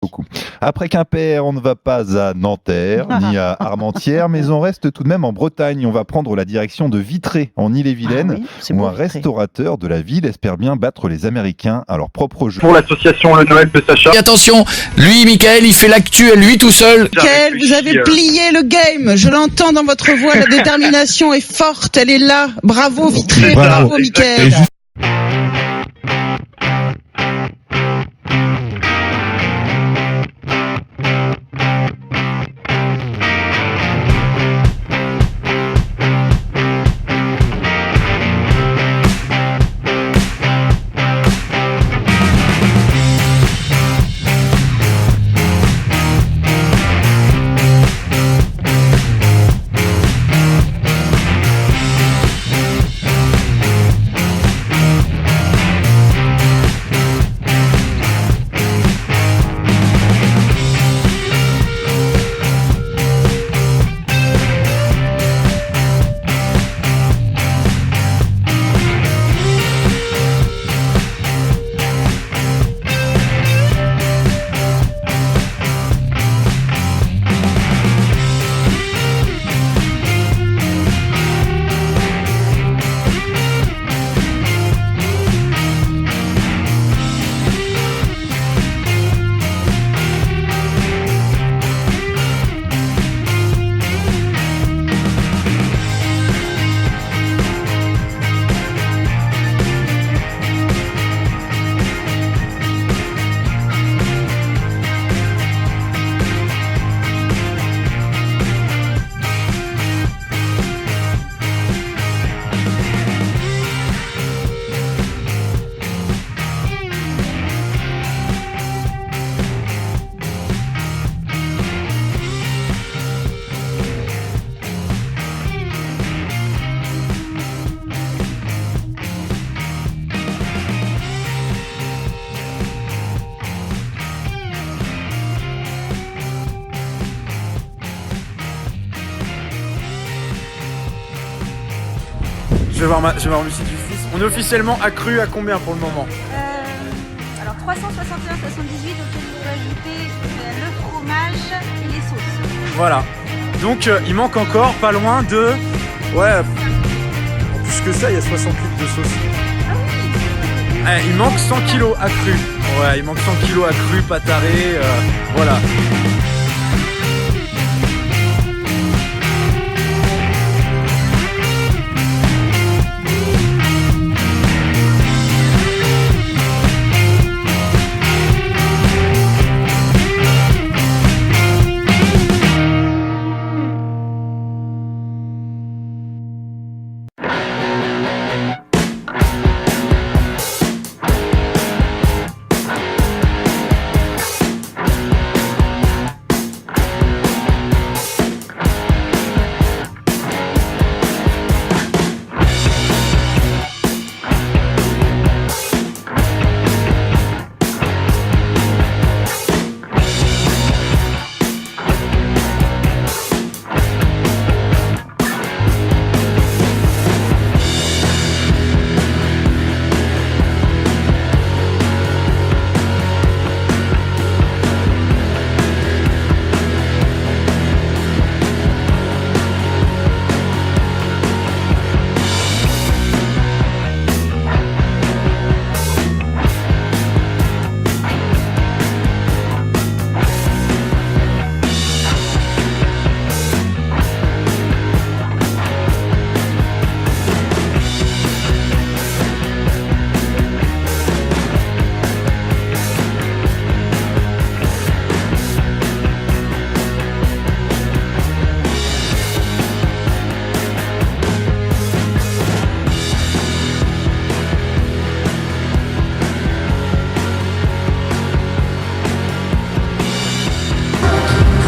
Beaucoup. Après Quimper, on ne va pas à Nanterre ni à Armentières, mais on reste tout de même en Bretagne. On va prendre la direction de Vitré, en Ille-et-Vilaine, où un restaurateur de la ville espère bien battre les Américains à leur propre jeu. Pour l'association Le Noël de Sacha. Et attention, lui, Michael, il fait l'actu à lui tout seul. Michael, vous avez plié le game. Je l'entends dans votre voix. La détermination est forte. Elle est là. Bravo, Vitré. Bravo, Michael. Je vais voir Musique Justice. On est officiellement accru à combien pour le moment? Alors 361,78 auquel il faut ajouter le fromage et les sauces. Voilà. Donc il manque encore pas loin de... Ouais, en plus que ça, il y a 60 litres de sauce. Il manque 100 kilos accru. Ouais, il manque 100 kilos accru, pas taré, voilà.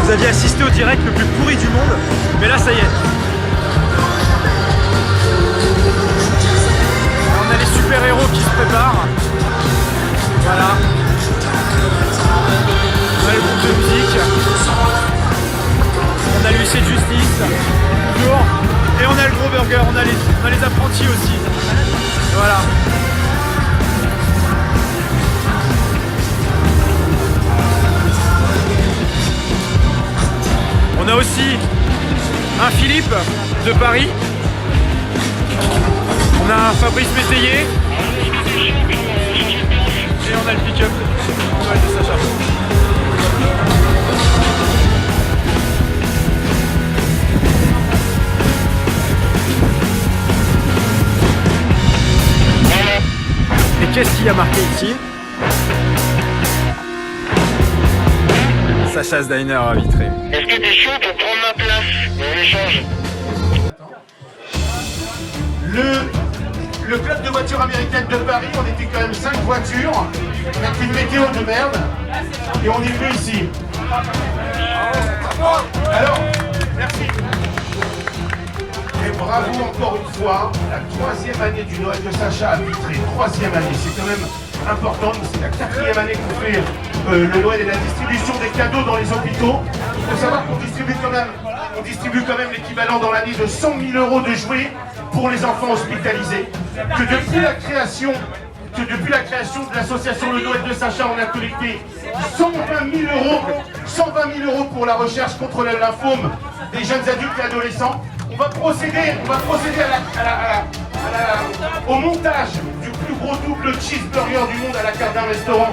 Vous aviez assisté au direct le plus pourri du monde, mais là ça y est. On a les super-héros qui se préparent. Voilà. On a le groupe de musique. On a l'huissier de justice. Toujours. Et on a le gros burger, on a les apprentis aussi. Voilà. équipe de Paris. On a Fabrice Métayer. Et on a le pick-up de Sacha. Et qu'est-ce qu'il y a marqué ici? Sacha's Diner à Vitré. Est-ce que t'es chaud pour prendre ma place on échange? Le club de voitures américaines de Paris, on était quand même 5 voitures, avec une météo de merde, et on est venu ici. Alors, merci. Et bravo encore une fois, la 3e année du Noël de Sacha à Vitré. 3e année, c'est quand même important. C'est la 4e année qu'on fait le Noël et la distribution des cadeaux dans les hôpitaux. Il faut savoir qu'on distribue quand même l'équivalent dans l'année de 100 000 € de jouets pour les enfants hospitalisés. Que depuis la création de l'association Le Noël de Sacha, on a collecté 120 000 € pour la recherche contre le lymphome des jeunes adultes et adolescents. On va procéder au montage du plus gros double cheeseburger du monde à la carte d'un restaurant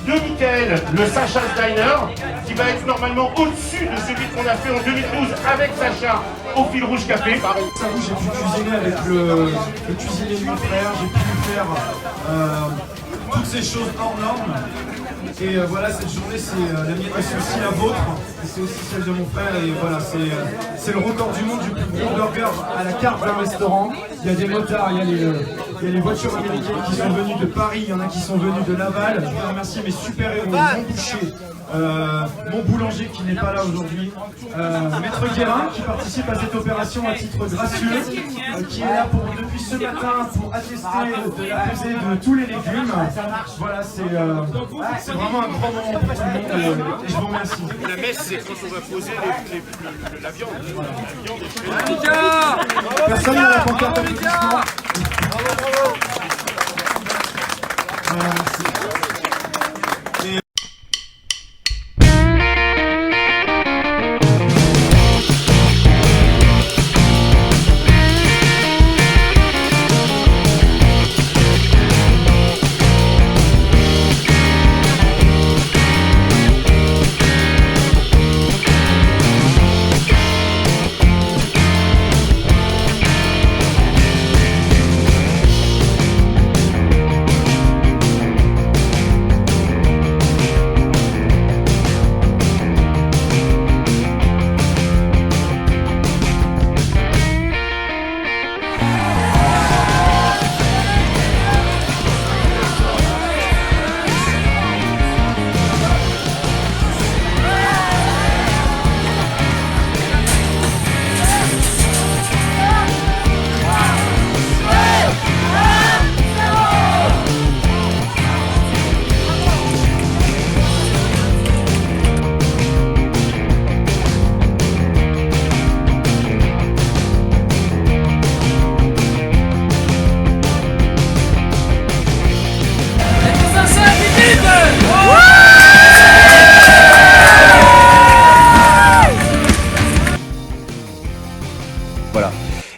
de Michael, le Sacha's Diner, qui va être normalement au-dessus de celui qu'on a fait en 2012 avec Sacha au Fil Rouge Café. Ça vous, j'ai pu cuisiner avec le cuisinier de mon frère, j'ai pu faire toutes ces choses hors normes. Et voilà, cette journée, c'est la mienne, c'est aussi la vôtre, et c'est aussi celle de mon frère. Et voilà, c'est le record du monde du plus gros burger à la carte d'un restaurant. Il y a des motards, il y a les voitures américaines qui sont venues de Paris, il y en a qui sont venues de Laval. Je voudrais remercier mes super-héros, mon boucher, mon boulanger qui n'est pas là aujourd'hui, Maître Guérin qui participe à cette opération à titre gracieux, qui est là depuis ce matin pour attester de la pesée de tous les légumes. Voilà, c'est vraiment un grand moment pour tout le monde et je vous remercie. La messe, c'est quand on va poser la viande. Personne n'a la pancarte d'applaudissement. Merci.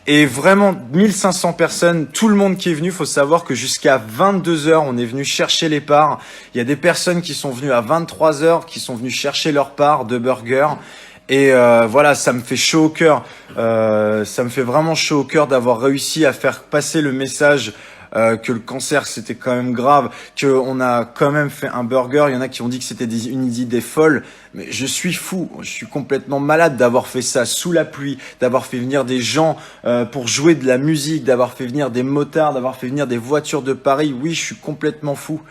Et vraiment, 1500 personnes, tout le monde qui est venu, faut savoir que jusqu'à 22 h, on est venu chercher les parts. Il y a des personnes qui sont venues à 23 h, qui sont venues chercher leur part de burger. Et voilà, ça me fait chaud au cœur. Ça me fait vraiment chaud au cœur d'avoir réussi à faire passer le message que le cancer c'était quand même grave, qu'on a quand même fait un burger. Il y en a qui ont dit que c'était une idée folle, mais je suis fou, je suis complètement malade d'avoir fait ça sous la pluie, d'avoir fait venir des gens pour jouer de la musique, d'avoir fait venir des motards, d'avoir fait venir des voitures de Paris. Oui, je suis complètement fou,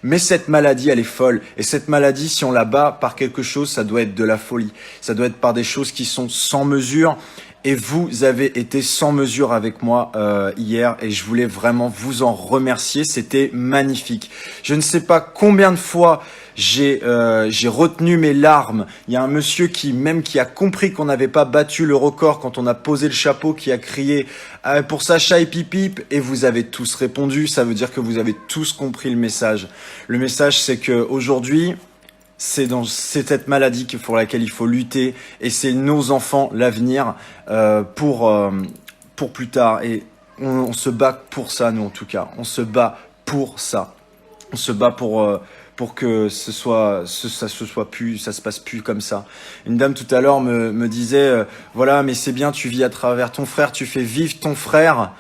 mais cette maladie elle est folle, et cette maladie, si on la bat par quelque chose, ça doit être de la folie, ça doit être par des choses qui sont sans mesure. Et vous avez été sans mesure avec moi hier, et je voulais vraiment vous en remercier. C'était magnifique. Je ne sais pas combien de fois j'ai retenu mes larmes. Il y a un monsieur qui a compris qu'on n'avait pas battu le record quand on a posé le chapeau, qui a crié pour Sacha et Pipip, et vous avez tous répondu. Ça veut dire que vous avez tous compris le message. Le message, c'est que aujourd'hui, c'est cette maladie pour laquelle il faut lutter, et c'est nos enfants l'avenir pour plus tard. Et on se bat pour ça, nous en tout cas. On se bat pour ça. On se bat pour que ça se passe plus comme ça. Une dame tout à l'heure me disait, voilà, mais c'est bien, tu vis à travers ton frère, tu fais vivre ton frère.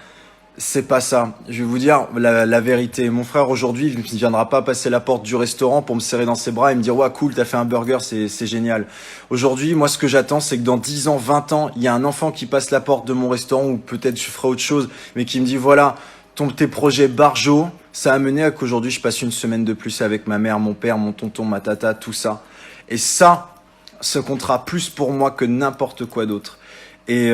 C'est pas ça. Je vais vous dire la vérité. Mon frère aujourd'hui, il ne viendra pas passer la porte du restaurant pour me serrer dans ses bras et me dire, ouais, cool, t'as fait un burger, c'est génial. Aujourd'hui, moi, ce que j'attends, c'est que dans 10 ans, 20 ans, il y a un enfant qui passe la porte de mon restaurant, ou peut-être je ferai autre chose, mais qui me dit, voilà, tes projets Barjo, ça a mené à qu'aujourd'hui, je passe une semaine de plus avec ma mère, mon père, mon tonton, ma tata, tout ça. Et ça comptera plus pour moi que n'importe quoi d'autre. Et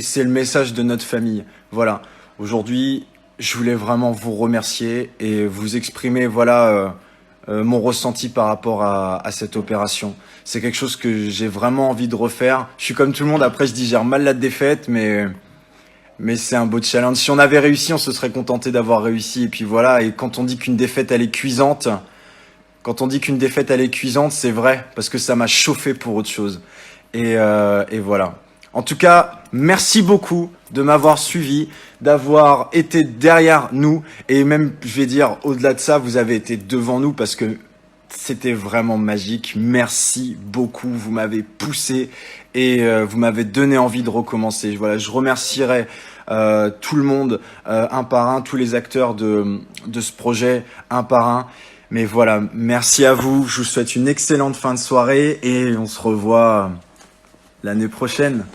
c'est le message de notre famille. Voilà. Aujourd'hui, je voulais vraiment vous remercier et vous exprimer, voilà, mon ressenti par rapport à cette opération. C'est quelque chose que j'ai vraiment envie de refaire. Je suis comme tout le monde. Après, je digère mal la défaite, mais c'est un beau challenge. Si on avait réussi, on se serait contenté d'avoir réussi. Et puis voilà. Et quand on dit qu'une défaite, elle est cuisante, c'est vrai, parce que ça m'a chauffé pour autre chose. Et voilà. En tout cas, merci beaucoup de m'avoir suivi, d'avoir été derrière nous, et même, je vais dire, au-delà de ça, vous avez été devant nous parce que c'était vraiment magique. Merci beaucoup, vous m'avez poussé et vous m'avez donné envie de recommencer. Voilà, je remercierai tout le monde, un par un, tous les acteurs de ce projet, un par un. Mais voilà, merci à vous, je vous souhaite une excellente fin de soirée et on se revoit l'année prochaine.